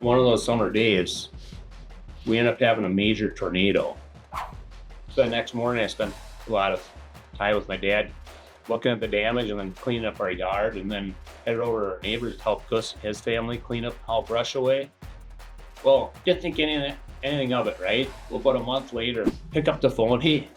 one of those summer days, we ended up having a major tornado. So the next morning, I spent a lot of time with my dad looking at the damage and then cleaning up our yard, and then headed over to our neighbors to help Gus and his family clean up all brush away. Well, didn't think anything of it, right? Well, about a month later, pick up the phone. Hey,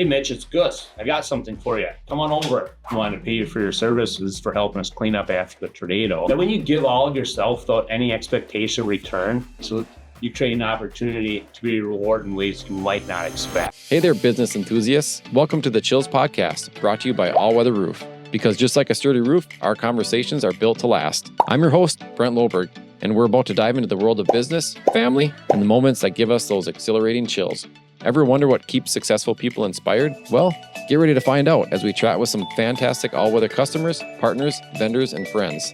Mitch, it's Gus. I got something for you. Come on over. I want to pay you for your services for helping us clean up after the tornado. And when you give all of yourself without any expectation return, so you create an opportunity to be rewarded in ways you might not expect. Hey there, business enthusiasts. Welcome to the Chills Podcast, brought to you by Allweather Roof. Because just like a sturdy roof, our conversations are built to last. I'm your host, Brent Loberg, and we're about to dive into the world of business, family, and the moments that give us those exhilarating chills. Ever wonder what keeps successful people inspired? Well, get ready to find out as we chat with some fantastic all-weather customers, partners, vendors, and friends.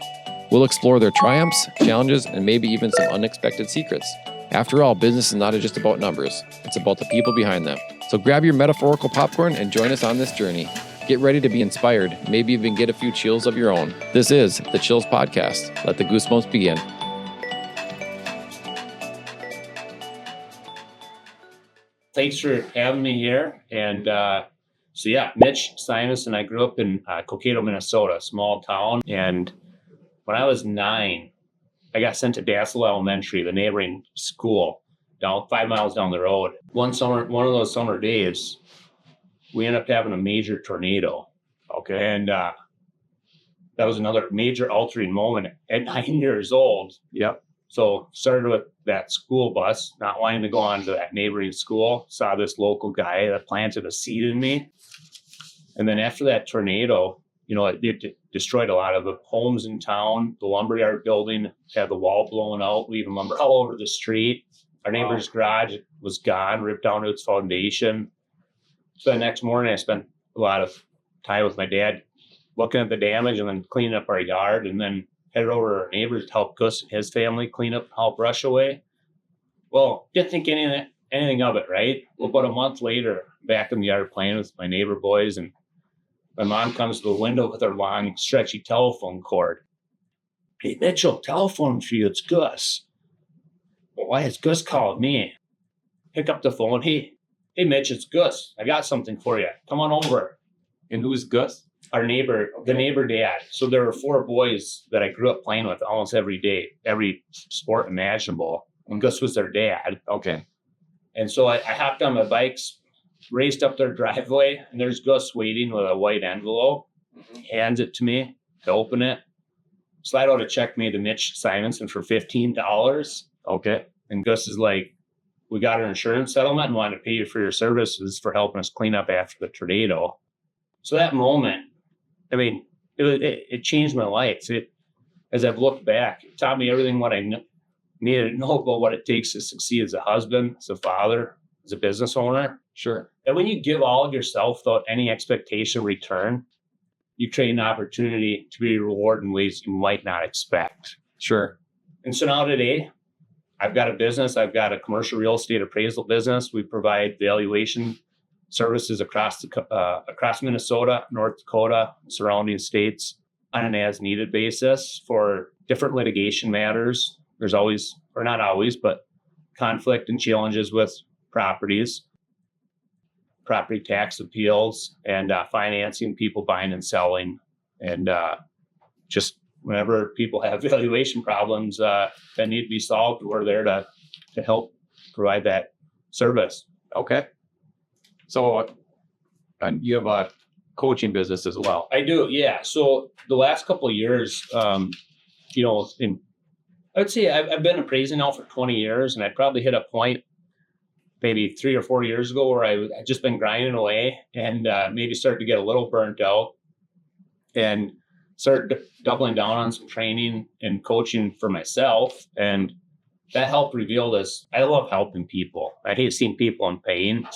We'll explore their triumphs, challenges, and maybe even some unexpected secrets. After all, business is not just about numbers. It's about the people behind them. So grab your metaphorical popcorn and join us on this journey. Get ready to be inspired, maybe even get a few chills of your own. This is the Chills Podcast. Let the goosebumps begin. Thanks for having me here. And Mitch Simonson. I grew up in Cokato, Minnesota, a small town. And when I was 9, I got sent to Dassel Elementary, the neighboring school, down 5 miles down the road. One of those summer days, we ended up having a major tornado. Okay. And that was another major altering moment at 9 years old. Yep. So started with that school bus, not wanting to go on to that neighboring school. Saw this local guy that planted a seed in me. And then after that tornado, it destroyed a lot of the homes in town. The lumberyard building had the wall blown out, leaving lumber all over the street. Our neighbor's garage was gone, ripped down to its foundation. So the next morning, I spent a lot of time with my dad looking at the damage and then cleaning up our yard, and then headed over to our neighbors to help Gus and his family clean up all brush away. Well, didn't think anything of it, right? Well, about a month later, back in the yard playing with my neighbor boys, and my mom comes to the window with her long, stretchy telephone cord. Hey, Mitchell, telephone for you. It's Gus. Well, why has Gus called me? Pick up the phone. Hey, Mitch, it's Gus. I got something for you. Come on over. And who's Gus? Our neighbor, the neighbor dad. So there were 4 boys that I grew up playing with almost every day, every sport imaginable. And Gus was their dad. Okay. And so I hopped on my bikes, raced up their driveway, and there's Gus waiting with a white envelope. Hands it to me to open it. Slide out a check made to Mitch Simonson for $15. Okay. And Gus is like, we got an insurance settlement and wanted to pay you for your services for helping us clean up after the tornado. So that moment, it changed my life. As I've looked back, it taught me everything what I needed to know about what it takes to succeed as a husband, as a father, as a business owner. Sure. And when you give all of yourself without any expectation return, you create an opportunity to be rewarded in ways you might not expect. Sure. And so now today, I've got a business. I've got a commercial real estate appraisal business. We provide valuation services across Minnesota, North Dakota, surrounding states on an as-needed basis for different litigation matters. There's always, or not always, but conflict and challenges with properties, property tax appeals, and financing, people buying and selling. And just whenever people have valuation problems that need to be solved, we're there to help provide that service. Okay. So you have a coaching business as well. I do, yeah. So the last couple of years, I would say I've been appraising now for 20 years, and I probably hit a point maybe 3 or 4 years ago where I just been grinding away and maybe started to get a little burnt out and started doubling down on some training and coaching for myself. And that helped reveal this. I love helping people. I hate seeing people in pain.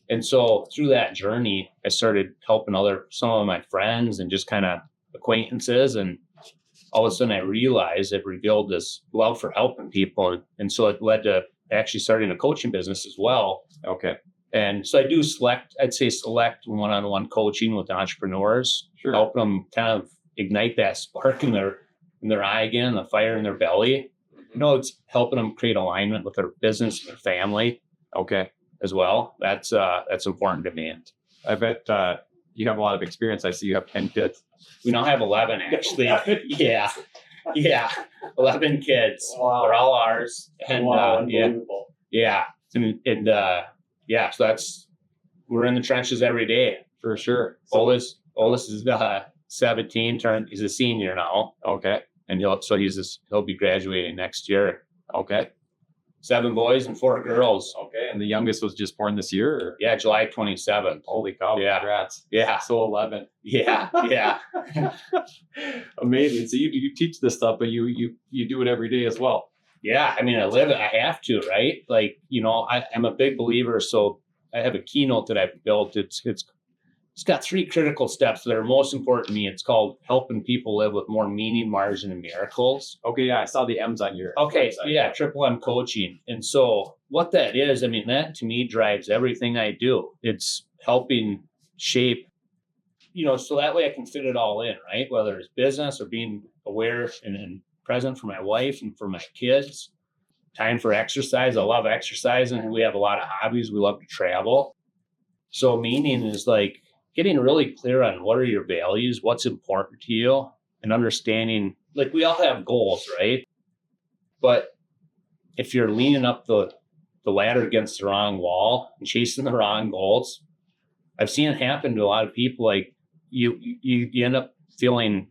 And so through that journey, I started helping some of my friends and just kind of acquaintances. And all of a sudden I realized it revealed this love for helping people. And so it led to actually starting a coaching business as well. Okay. And so I do select one-on-one coaching with entrepreneurs, Sure. Help them kind of ignite that spark in their eye again, the fire in their belly. it's helping them create alignment with their business and their family. Okay. As well. That's important to me. I bet you have a lot of experience. I see you have 10 kids. We now have 11 actually. Yeah. 11 kids. Wow. They're all ours. And unbelievable. So we're in the trenches every day. For sure. Oldest is 17, he's a senior now. Okay. And he'll be graduating next year. Okay. 7 boys and 4 girls. Okay. And the youngest was just born this year? Or? Yeah, July 27th. Holy cow. Yeah. Congrats. Yeah. So 11. Yeah. Amazing. So you teach this stuff, but you do it every day as well. Yeah. I mean, I live it. I have to, right? Like, I'm a big believer. So I have a keynote that I've built. It's got 3 critical steps that are most important to me. It's called helping people live with more meaning, margin, and miracles. Okay, yeah, I saw the M's on your website. Yeah, Triple M coaching. And so what that is, I mean, that to me drives everything I do. It's helping shape, so that way I can fit it all in, right? Whether it's business or being aware and present for my wife and for my kids. Time for exercise. I love exercising, and we have a lot of hobbies. We love to travel. So meaning is like getting really clear on what are your values, what's important to you, and understanding, like we all have goals, right? But if you're leaning up the ladder against the wrong wall and chasing the wrong goals, I've seen it happen to a lot of people. Like you end up feeling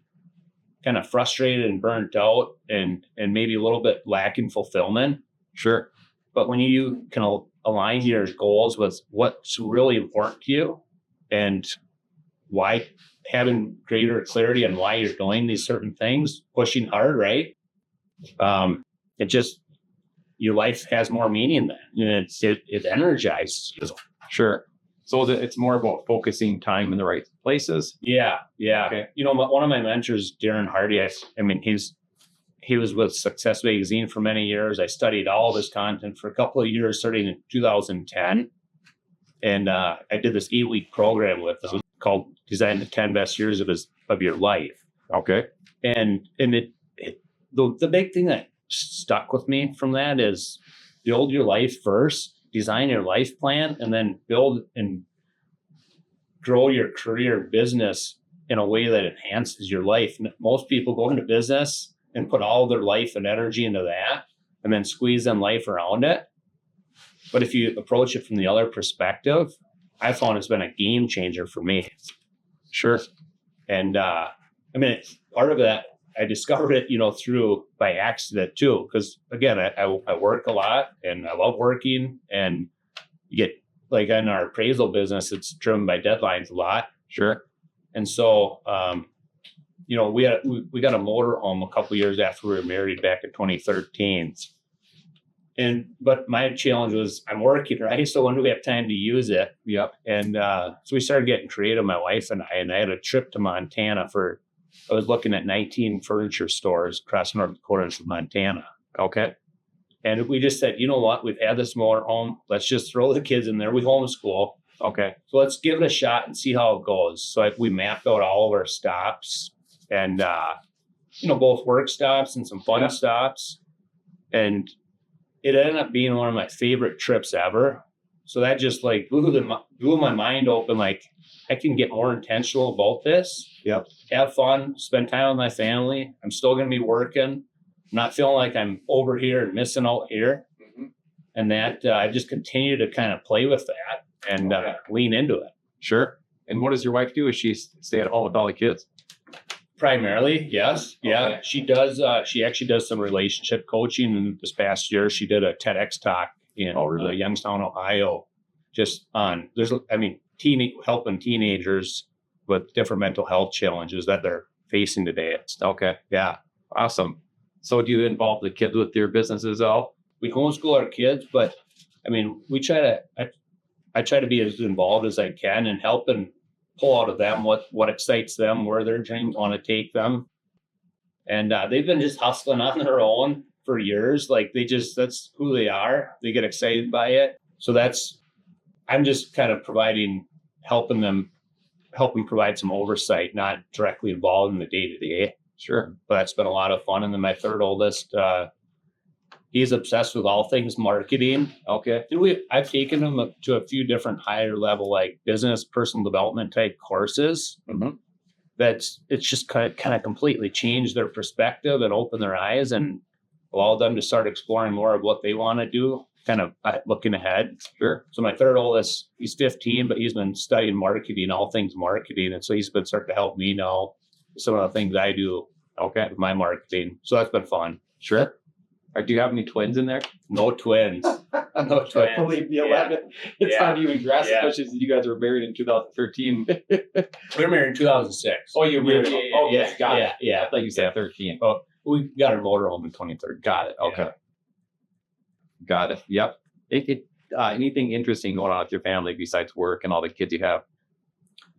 kind of frustrated and burnt out and maybe a little bit lacking fulfillment. Sure. But when you can align your goals with what's really important to you, and why, having greater clarity on why you're doing these certain things, pushing hard, right? Your life has more meaning then. It energizes you. Sure. So it's more about focusing time in the right places. Yeah. Okay. One of my mentors, Darren Hardy, he was with Success Magazine for many years. I studied all of his content for a couple of years, starting in 2010. And I did this 8-week program with him called Design the 10 Best Years of Your Life. Okay. And the big thing that stuck with me from that is build your life first, design your life plan, and then build and grow your career business in a way that enhances your life. Most people go into business and put all their life and energy into that and then squeeze them life around it. But if you approach it from the other perspective, I found it's been a game changer for me. Sure. And part of that, I discovered it, through by accident too. Because again, I work a lot and I love working, and you get, like in our appraisal business, it's driven by deadlines a lot. Sure. And so, we got a motor home a couple of years after we were married back in 2013. But my challenge was I'm working, right? So when do we have time to use it? Yep. And so we started getting creative, my wife and I had a trip to Montana I was looking at 19 furniture stores across North Dakota and Montana. Okay. And we just said, you know what? We've had this motor home. Let's just throw the kids in there. We homeschool. Okay. So let's give it a shot and see how it goes. So we mapped out all of our stops and, both work stops and some fun stops. And it ended up being one of my favorite trips ever. So that just blew my mind open. Like, I can get more intentional about this. Yep. Have fun, spend time with my family. I'm still going to be working. I'm not feeling like I'm over here and missing out here. Mm-hmm. And that I just continue to kind of play with that and lean into it. Sure. And what does your wife do? Is she stay at home with all the kids? Primarily, yes. Okay. Yeah. She does. She actually does some relationship coaching. And this past year, she did a TEDx talk in Youngstown, Ohio, just on helping teenagers with different mental health challenges that they're facing today. Okay. Yeah. Awesome. So do you involve the kids with your businesses at all? We homeschool our kids, but we try to, I try to be as involved as I can and help and pull out of them what excites them, where their dreams want to take them. And they've been just hustling on their own for years. Like that's who they are. They get excited by it. So I'm just kind of helping provide some oversight, not directly involved in the day-to-day. Sure. But that's been a lot of fun. And then my third oldest, He's obsessed with all things marketing. Okay. And I've taken him up to a few different higher level, like business, personal development type courses. Mm-hmm. It's just kind of completely changed their perspective and opened their eyes and allowed them to start exploring more of what they want to do, kind of looking ahead. Sure. So my third oldest, he's 15, but he's been studying marketing, all things marketing. And so he's been starting to help me know some of the things I do with my marketing. So that's been fun. Sure. Do you have any twins in there? No twins. No twins. I believe the 11. It's not even grass, Yeah. especially since you guys were married in 2013. We were married in 2006. Oh, you were married? Yeah. Got it. Yeah. I thought you said 13. Oh, we got our motorhome in 2013. Got it. Okay. Yeah. Got it. Yep. Anything interesting going on with your family besides work and all the kids you have?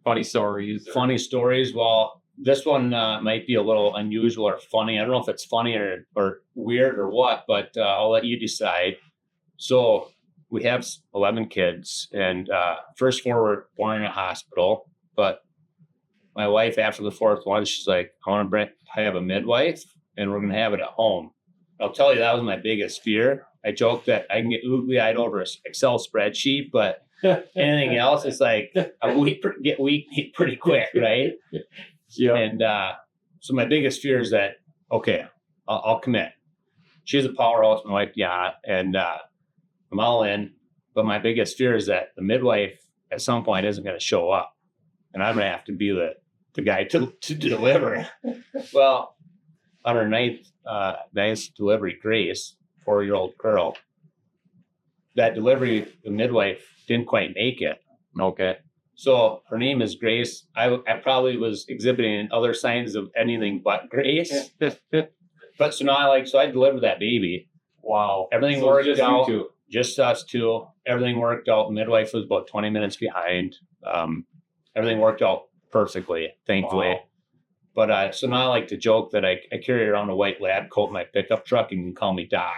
Funny stories? Funny stories. Well, this one might be a little unusual or funny. I don't know if it's funny or weird or what, but I'll let you decide. So we have 11 kids, and first 4 were born in a hospital. But my wife, after the 4th one, she's like, I have a midwife, and we're going to have it at home. I'll tell you, that was my biggest fear. I joke that I can get oogly-eyed over an Excel spreadsheet, but anything else, it's like get weak pretty quick, right? Yeah. And so my biggest fear is that, okay, I'll commit. She's a powerhouse, my wife, yeah, and I'm all in. But my biggest fear is that the midwife at some point isn't going to show up, and I'm going to have to be the guy to deliver. Well, on her ninth delivery, Grace, 4-year-old girl, that delivery, the midwife didn't quite make it. Okay. So her name is Grace. I probably was exhibiting other signs of anything but Grace. But so now I delivered that baby. Wow. Everything So worked just you out. two. Just us two. Everything worked out. Midwife was about 20 minutes behind. Everything worked out perfectly, thankfully. Wow. But so now I like to joke that I carry around a white lab coat in my pickup truck and you can call me Doc.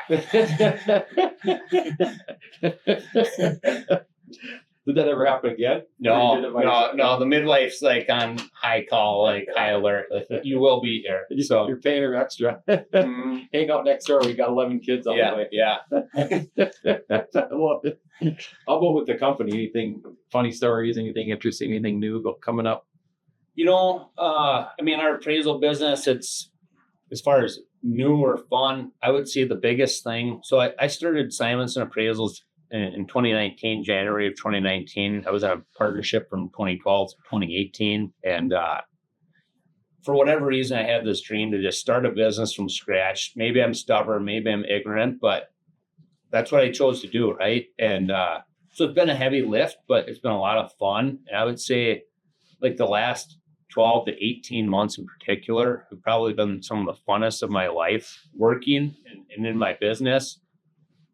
Did that ever happen again? No. The midwife's like on high call, like high alert. You will be here. So You're paying her extra. mm, Hang out next door. We got 11 kids on the way. yeah. I love it. How about with the company? Anything funny stories? Anything interesting? Anything new coming up? Our appraisal business, it's as far as new or fun, I would say the biggest thing. So I started Simonson Appraisals in 2019, January of 2019. I was in a partnership from 2012 to 2018. And for whatever reason, I had this dream to just start a business from scratch. Maybe I'm stubborn, maybe I'm ignorant, but that's what I chose to do, right? And so it's been a heavy lift, but it's been a lot of fun. And I would say like the last 12 to 18 months in particular have probably been some of the funnest of my life working and in my business.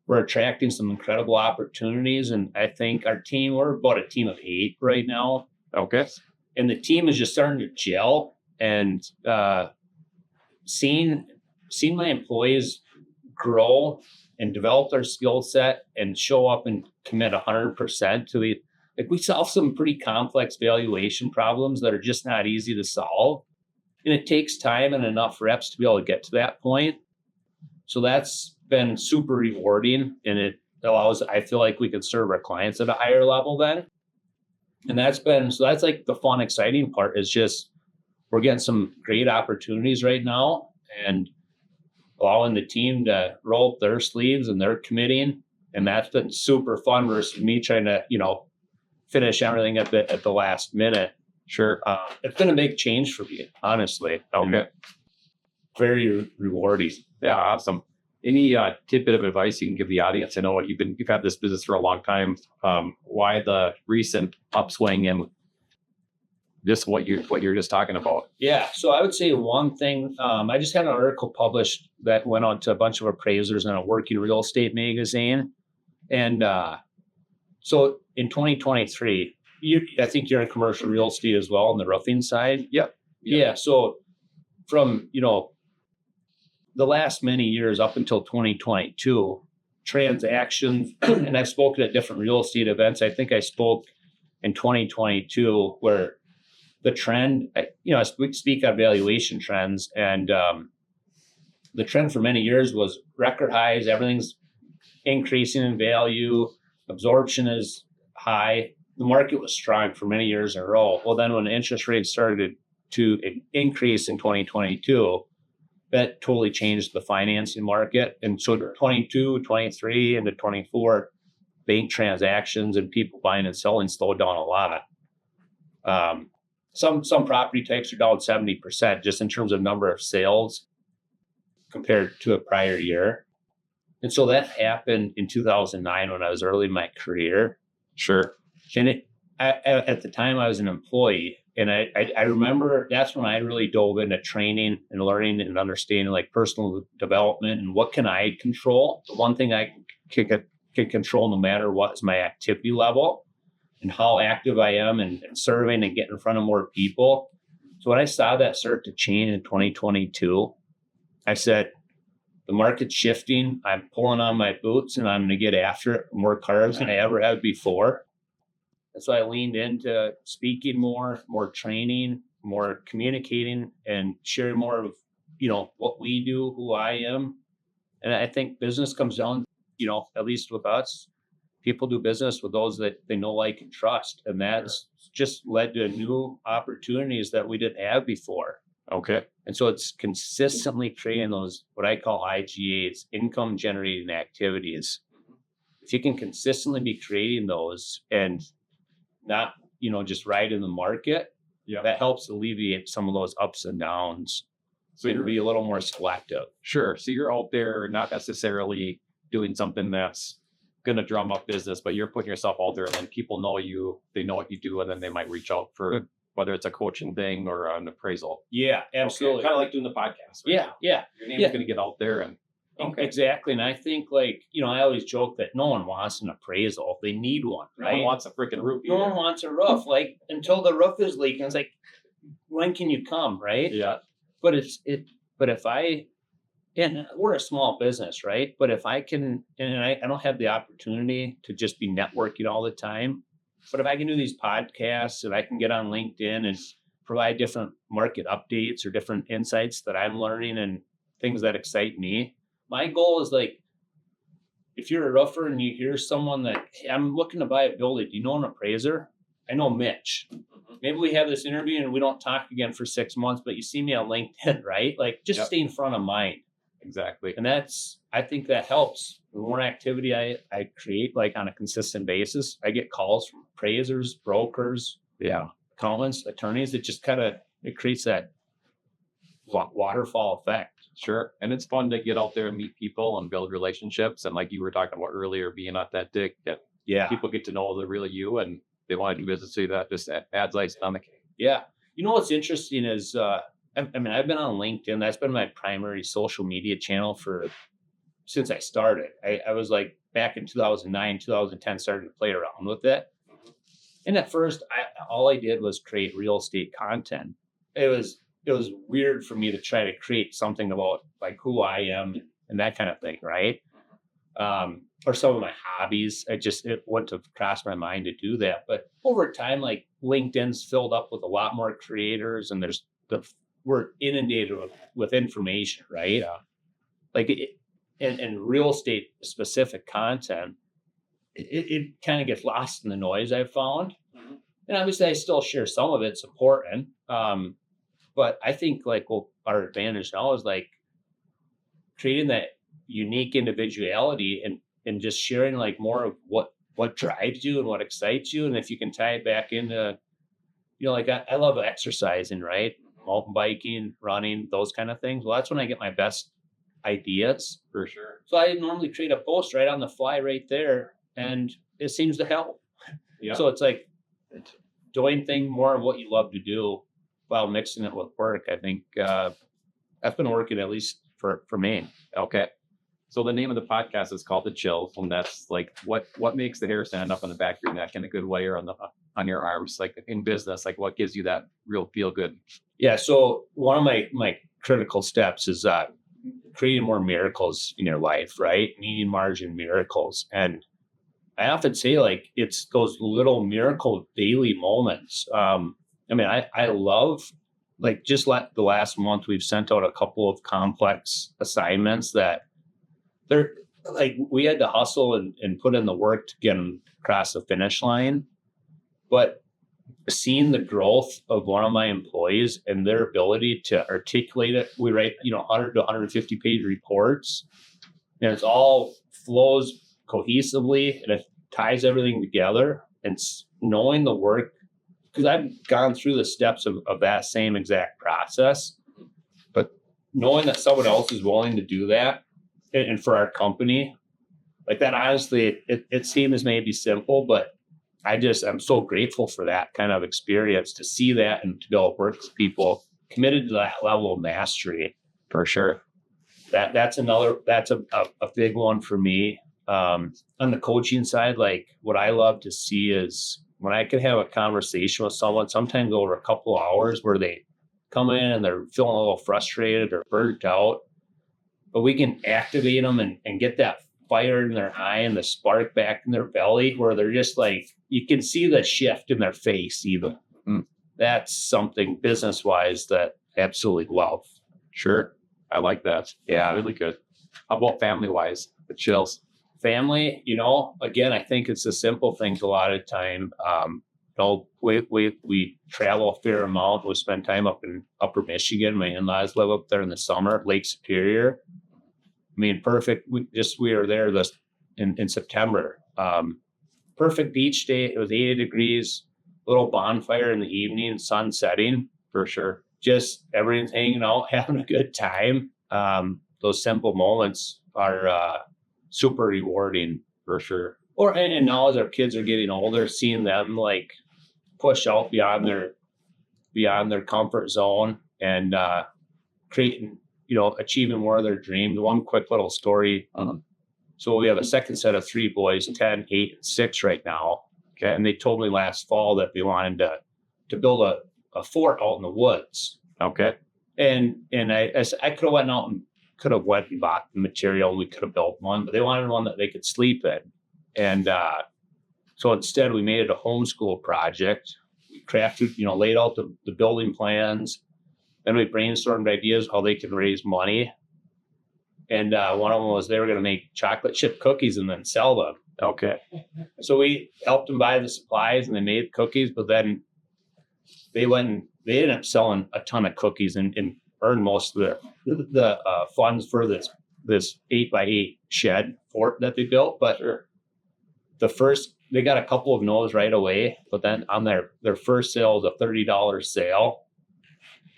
We're attracting some incredible opportunities. And I think our team, we're about a team of 8 right now. Okay. And the team is just starting to gel, and seeing my employees grow and develop their skill set and show up and commit 100% to we solve some pretty complex valuation problems that are just not easy to solve. And it takes time and enough reps to be able to get to that point. So that's been super rewarding, and it allows, I feel like we can serve our clients at a higher level then. And that's like the fun, exciting part is just, we're getting some great opportunities right now and allowing the team to roll up their sleeves and they're committing. And that's been super fun versus me trying to, finish everything at the last minute. Sure. It's been a big change for me, honestly. Okay. Very rewarding. Yeah. Awesome. Any tidbit of advice you can give the audience? I know you've had this business for a long time. Why the recent upswing and just what you're just talking about? Yeah. So I would say one thing, I just had an article published that went on to a bunch of appraisers in a working real estate magazine. And so in 2023, I think you're in commercial real estate as well on the roofing side. Yep. Yeah. So from, the last many years up until 2022, transactions, and I've spoken at different real estate events. I think I spoke in 2022 where the trend, I speak on valuation trends, and the trend for many years was record highs. Everything's increasing in value. Absorption is high. The market was strong for many years in a row. Well, then when interest rates started to increase in 2022, that totally changed the financing market. And so 22, 23, into 24, bank transactions and people buying and selling slowed down a lot. Some property types are down 70% just in terms of number of sales compared to a prior year. And so that happened in 2009 when I was early in my career. Sure. And at the time I was an employee, and I remember that's when I really dove into training and learning and understanding like personal development and what can I control. The one thing I can control no matter what is my activity level and how active I am and serving and getting in front of more people. So when I saw that start to change in 2022, I said, the market's shifting. I'm pulling on my boots and I'm going to get after it more cars than I ever have before. And so I leaned into speaking more training, more communicating, and sharing more of, what we do, who I am. And I think business comes down, at least with us, people do business with those that they know, like, and trust. And that's just led to new opportunities that we didn't have before. Okay. And so it's consistently creating those, what I call IGAs, income generating activities. If you can consistently be creating those and not, just ride in the market, that helps alleviate some of those ups and downs. So it'll be a little more selective. Sure. So you're out there not necessarily doing something that's going to drum up business, but you're putting yourself out there and then people know you, they know what you do, and then they might reach out for whether it's a coaching thing or an appraisal. Yeah, absolutely. Okay. Kind of like doing the podcast. Right? Yeah. Your name's going to get out there and Exactly. And I think I always joke that no one wants an appraisal. They need one, right? No one wants a freaking roof. No one wants a roof. Like, until the roof is leaking, it's like, when can you come, right? Yeah. But and we're a small business, right? But if I can, and I don't have the opportunity to just be networking all the time, but if I can do these podcasts and I can get on LinkedIn and provide different market updates or different insights that I'm learning and things that excite me, my goal is like, if you're a roofer and you hear someone that, hey, I'm looking to buy a building, do you know an appraiser? I know Mitch. Maybe we have this interview and we don't talk again for 6 months, but you see me on LinkedIn, right? Like, just stay in front of mind. Exactly. And I think that helps. The more activity I create, like, on a consistent basis, I get calls from appraisers, brokers, accountants, attorneys. It just it creates that waterfall effect. Sure. And it's fun to get out there and meet people and build relationships. And like you were talking about earlier, being authentic, that people get to know the real you and they want to do business with you. That just adds icing on the cake. Yeah. What's interesting is, I've been on LinkedIn. That's been my primary social media channel since I started. I was like, back in 2009, 2010, started to play around with it. And at first, all I did was create real estate content. It was weird for me to try to create something about like who I am and that kind of thing, right? Or some of my hobbies. It wouldn't have crossed my mind to do that. But over time, like, LinkedIn's filled up with a lot more creators, and we're inundated with information, right? Like, and real estate specific content, it kind of gets lost in the noise, I've found. Mm-hmm. And obviously I still share some of it's important. But I think our advantage now is like creating that unique individuality and just sharing like more of what drives you and what excites you. And if you can tie it back into, I love exercising, right? Mountain biking, running, those kind of things. Well, that's when I get my best ideas. For sure. So I normally create a post right on the fly right there, and it seems to help. Yeah. So it's like doing things more of what you love to do while mixing it with work. I think that's been working, at least for me. Okay. So the name of the podcast is called The Chills, and that's like what makes the hair stand up on the back of your neck in a good way, or on your arms, like in business, like what gives you that real feel good? Yeah. So one of my critical steps is creating more miracles in your life, right? Meaning margin miracles. And I often say like it's those little miracle daily moments. I love like just the last month, we've sent out a couple of complex assignments that they're like, we had to hustle and put in the work to get them across the finish line. But seeing the growth of one of my employees and their ability to articulate it, we write, 100 to 150 page reports, and it's all flows cohesively and it ties everything together. And knowing the work, because I've gone through the steps of that same exact process, but knowing that someone else is willing to do that, and for our company, like that, honestly, it seems maybe simple, but I'm so grateful for that kind of experience, to see that and to be able to work with people committed to that level of mastery. For sure. That's a big one for me. On the coaching side, like what I love to see is when I can have a conversation with someone, sometimes over a couple of hours, where they come in and they're feeling a little frustrated or burnt out, but we can activate them and get that fire in their eye and the spark back in their belly, where they're just like, you can see the shift in their face even. That's something business-wise that I absolutely love. Sure. I like that. Yeah, really good. How about family-wise, the chills? Family, again, I think it's the simple things a lot of time. We travel a fair amount. We spend time up in Upper Michigan. My in-laws live up there in the summer, Lake Superior. I mean, perfect. We were there in September. Perfect beach day. It was 80 degrees, little bonfire in the evening, sun setting. For sure. Just everyone's hanging out, having a good time. Those simple moments are super rewarding. For sure. And now as our kids are getting older, seeing them like push out beyond their comfort zone and creating, achieving more of their dreams. One quick little story. So we have a second set of 3 boys, 10, 8, and 6 right now. Okay. And they told me last fall that they wanted to build a fort out in the woods. Okay. And I could have went out and went and bought the material. We could have built one, but they wanted one that they could sleep in. And so instead we made it a homeschool project. We crafted, laid out the building plans. Then we brainstormed ideas how they can raise money. And one of them was they were going to make chocolate chip cookies and then sell them. Okay. So we helped them buy the supplies and they made cookies, but then they ended up selling a ton of cookies and earned most of the funds for this 8x8 shed fort that they built. But they got a couple of no's right away, but then on their first sale was a $30 sale.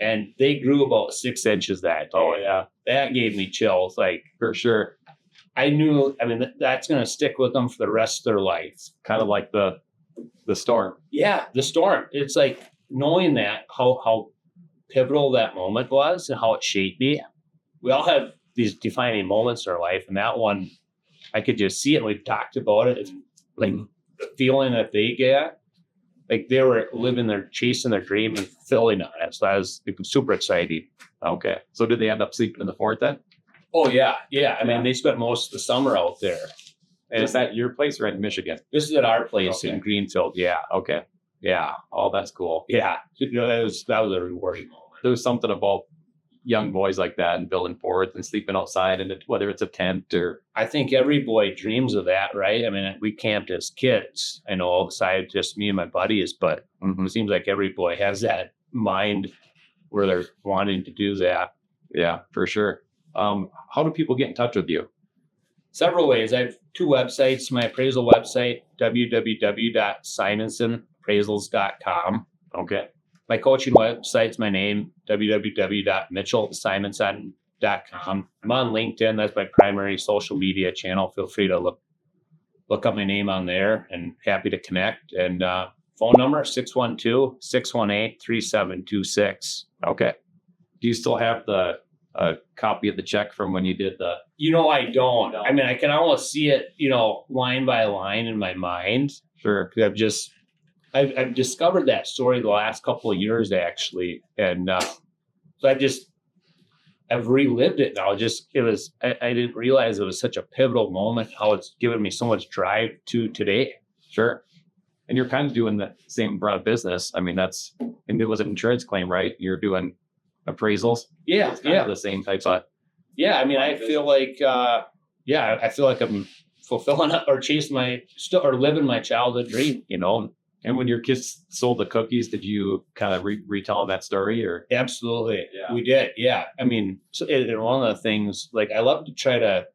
And they grew about 6 inches that day. Oh, yeah. That gave me chills. Like, for sure. I knew, that's going to stick with them for the rest of their life. Kind of like the storm. Yeah, the storm. It's like knowing that, how pivotal that moment was and how it shaped me. We all have these defining moments in our life. And that one, I could just see it. We've talked about it. It's like the feeling that they get. Like they were chasing their dream and fulfilling on it. So that was super exciting. Okay. So did they end up sleeping in the fort then? Oh, yeah. Yeah. I mean, they spent most of the summer out there. And is that your place or in Michigan? This is at our place in Greenfield. Yeah. Okay. Yeah. Oh, that's cool. Yeah. That was a rewarding moment. There was something about young boys like that and building forts and sleeping outside, and whether it's a tent or... I think every boy dreams of that, right? I mean, we camped as kids. I know besides just me and my buddies, but it seems like every boy has that mind where they're wanting to do that. Yeah, for sure. How do people get in touch with you? Several ways. I have 2 websites. My appraisal website, www.simonsonappraisals.com. Okay. My coaching website's my name, www.mitchellsimonson.com. I'm on LinkedIn. That's my primary social media channel. Feel free to look up my name on there and happy to connect. And phone number, 612-618-3726. Okay. Do you still have the copy of the check from when you did the... I don't. I mean, I can almost see it, line by line in my mind. Sure. Because I've discovered that story the last couple of years, actually. And so I've relived it now. I didn't realize it was such a pivotal moment, how it's given me so much drive to today. Sure. And you're kind of doing the same broad business. I mean, and it was an insurance claim, right? You're doing appraisals. Yeah. It's kind of the same type of. Yeah. I mean, I feel like, I feel like I'm fulfilling or living my childhood dream, And when your kids sold the cookies, did you kind of retell that story or? Absolutely. Yeah. We did. Yeah. I mean, and one of the things, like, I love to try to,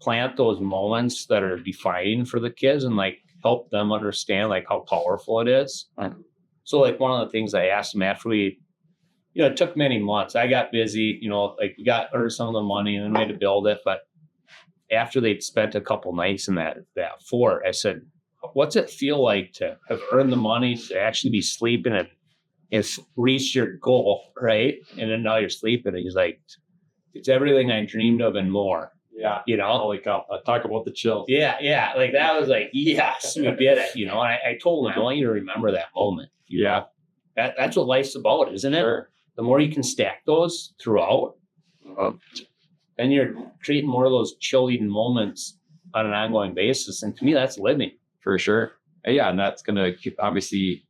plant those moments that are defining for the kids and like help them understand like how powerful it is. So like one of the things I asked them after it took many months. I got busy, like we got earned some of the money and then we had to build it. But after they'd spent a couple nights in that fort, I said, what's it feel like to have earned the money to actually be sleeping and reached your goal, right? And then now you're sleeping. And he's like, it's everything I dreamed of and more. Yeah. Holy cow. Talk about the chills. Yeah. Yeah. Like that was like, yes, we did it. And I told him, I want you to remember that moment. Yeah. That's what life's about, isn't it? Sure. The more you can stack those throughout, then you're creating more of those chill-eating moments on an ongoing basis. And to me, that's living. For sure. Yeah. And that's going to obviously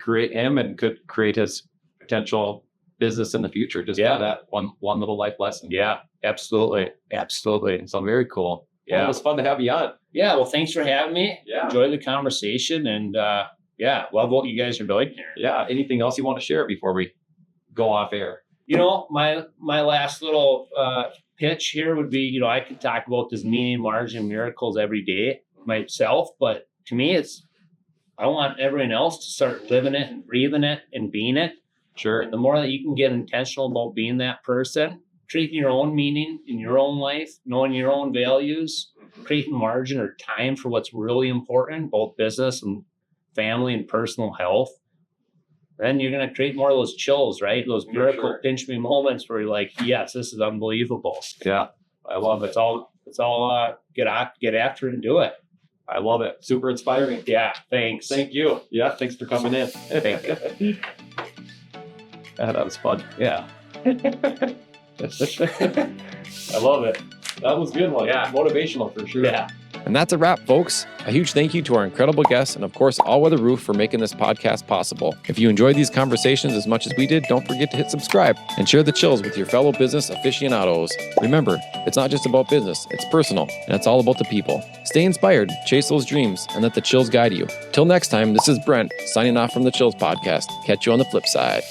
create him and could create his potential business in the future. Just that one little life lesson. Yeah, absolutely. Absolutely. So very cool. Yeah. Well, it was fun to have you on. Yeah. Well, thanks for having me. Yeah. Enjoy the conversation and love what you guys are doing here. Yeah. Anything else you want to share before we go off air? My last little pitch here would be, I could talk about this meaning, margin, miracles every day myself, but to me, I want everyone else to start living it and breathing it and being it. Sure. And the more that you can get intentional about being that person, creating your own meaning in your own life, knowing your own values, creating margin or time for what's really important, both business and family and personal health, then you're going to create more of those chills, right? Those miracle pinch me moments where you're like, yes, this is unbelievable. Yeah. I love it. It's all get after it and do it. I love it. Super inspiring. Yeah. Thanks. Thank you. Yeah. Thanks for coming in. Thank you. That was fun. Yeah. I love it. That was a good one. Yeah. Motivational for sure. Yeah. And that's a wrap, folks. A huge thank you to our incredible guests and, of course, Allweather Roof for making this podcast possible. If you enjoyed these conversations as much as we did, don't forget to hit subscribe and share the chills with your fellow business aficionados. Remember, it's not just about business, it's personal, and it's all about the people. Stay inspired, chase those dreams, and let the chills guide you. Till next time, this is Brent, signing off from the Chills Podcast. Catch you on the flip side.